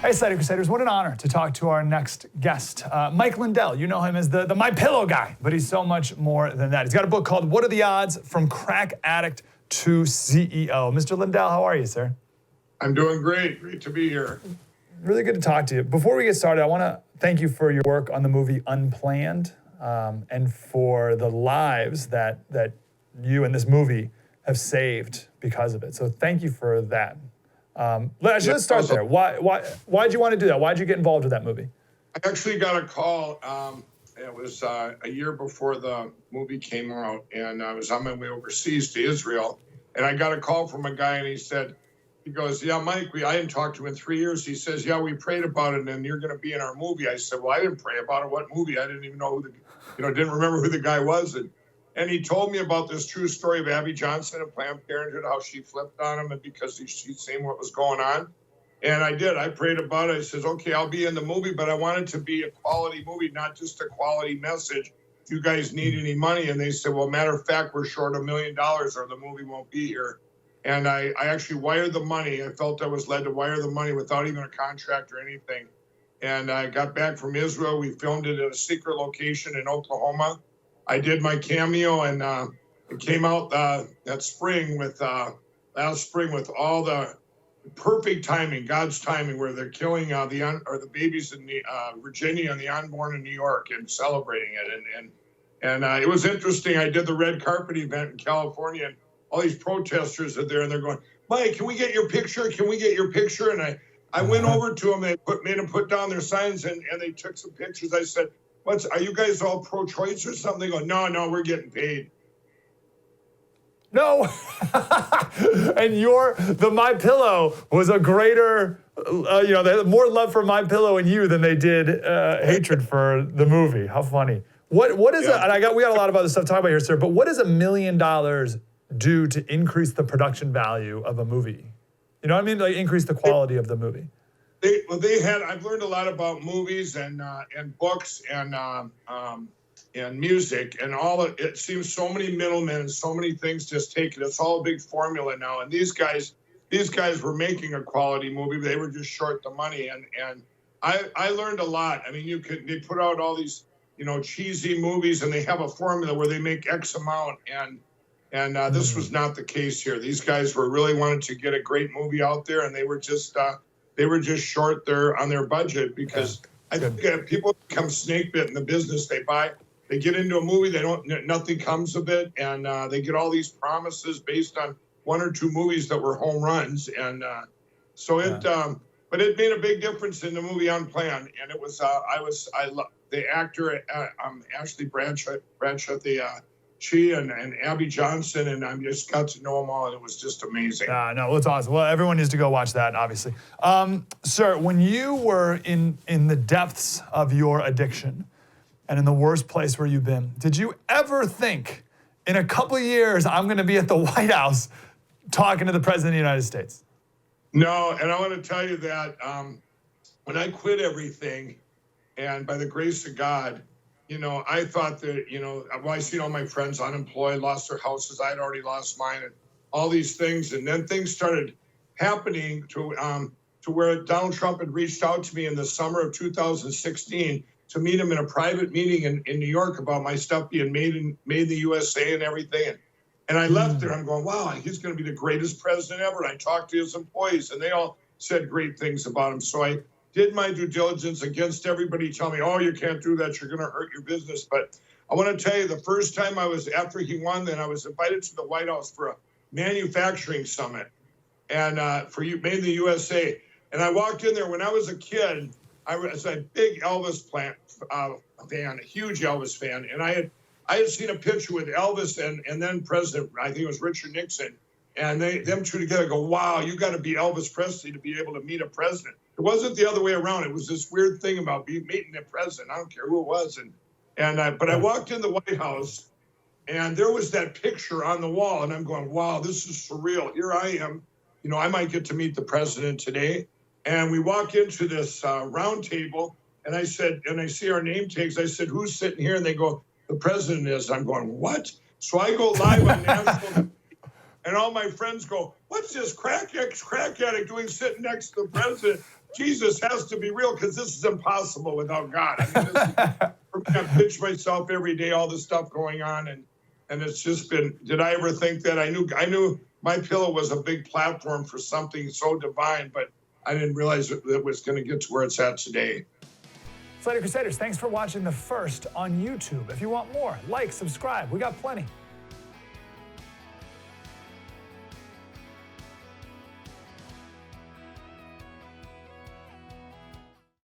Hey, Slater Crusaders, what an honor to talk to our next guest. Mike Lindell, you know him as the MyPillow guy, but he's so much more than that. He's got a book called What Are the Odds? From Crack Addict to CEO. Mr. Lindell, how are you, sir? I'm doing great. Great to be here. Really good to talk to you. Before we get started, I want to thank you for your work on the movie Unplanned, and for the lives that you and this movie have saved because of it. So thank you for that. Let's start there. Why'd you want to do that? Why'd you get involved with that movie? I actually got a call. It was a year before the movie came out, and I was on my way overseas to Israel, and I got a call from a guy, and he goes, yeah, Mike, I hadn't talked to him in 3 years. He says, yeah, we prayed about it, and you're going to be in our movie. I said, well, I didn't pray about it. What movie? I didn't even know didn't remember who the guy was. And he told me about this true story of Abby Johnson of Planned Parenthood, how she flipped on him and because she'd seen what was going on. And I did. I prayed about it. I says, okay, I'll be in the movie, but I want it to be a quality movie, not just a quality message. Do you guys need any money? And they said, well, matter of fact, we're short $1 million or the movie won't be here. And I actually wired the money. I felt I was led to wire the money without even a contract or anything. And I got back from Israel. We filmed it at a secret location in Oklahoma. I did my cameo, and it came out that spring last spring with all the perfect timing, God's timing, where they're killing the babies in Virginia and the unborn in New York and celebrating it. And it was interesting. I did the red carpet event in California, and all these protesters are there, and they're going, Mike, can we get your picture? Can we get your picture? And I went over to them. They made them put down their signs, and they took some pictures. I said, are you guys all pro-choice or something? They go, no, we're getting paid. No. And the MyPillow was a greater, they had more love for MyPillow and you than they did hatred for the movie. How funny. What is and we got a lot of other stuff to talk about here, sir, but what does $1 million do to increase the production value of a movie? You know what I mean? Like increase the quality of the movie. I've learned a lot about movies and books and music and all. It seems so many middlemen and so many things just taken. It's all a big formula now. And these guys were making a quality movie. They were just short the money. And I learned a lot. I mean, they put out all these, cheesy movies, and they have a formula where they make X amount. And this was not the case here. These guys were really wanted to get a great movie out there, and they were just short on their budget because I think people become snake bit in the business. They get into a movie, nothing comes of it, and they get all these promises based on 1 or 2 movies that were home runs, and but it made a big difference in the movie Unplanned, and it was I love the actor Ashley Bradshaw, she and Abby Johnson, and I just got to know them all, and it was just amazing. No, it's awesome. Well, everyone needs to go watch that, obviously. Sir, when you were in the depths of your addiction and in the worst place where you've been, did you ever think, in a couple of years, I'm going to be at the White House talking to the President of the United States? No, and I want to tell you that when I quit everything, and by the grace of God, I thought that, I seen all my friends unemployed, lost their houses. I had already lost mine and all these things. And then things started happening to where Donald Trump had reached out to me in the summer of 2016 to meet him in a private meeting in New York about my stuff being made in the USA and everything. And I left there. I'm going, wow, he's going to be the greatest president ever. And I talked to his employees, and they all said great things about him. So I did my due diligence against everybody telling me, oh, you can't do that, you're going to hurt your business. But I want to tell you, the first time after he won, then I was invited to the White House for a manufacturing summit and for Made in the USA. And I walked in there when I was a kid. I was a big Elvis fan, a huge Elvis fan. And I had seen a picture with Elvis and then President, I think it was Richard Nixon. And them two together go, wow, you got to be Elvis Presley to be able to meet a president. It wasn't the other way around. It was this weird thing about meeting a president. I don't care who it was. But I walked in the White House, and there was that picture on the wall, and I'm going, wow, this is surreal. Here I am. I might get to meet the president today. And we walk into this round table, and I see our name tags. I said, who's sitting here? And they go, the president is. I'm going, what? So I go live on national. And all my friends go, what's this crack addict doing sitting next to the president? Jesus has to be real because this is impossible without God. I mean, this is, for me, I pinch myself every day, all this stuff going on, and it's just been. Did I ever think that I knew MyPillow was a big platform for something so divine, but I didn't realize that it was going to get to where it's at today. Slater Crusaders, thanks for watching the first on YouTube. If you want more, like, subscribe. We got plenty.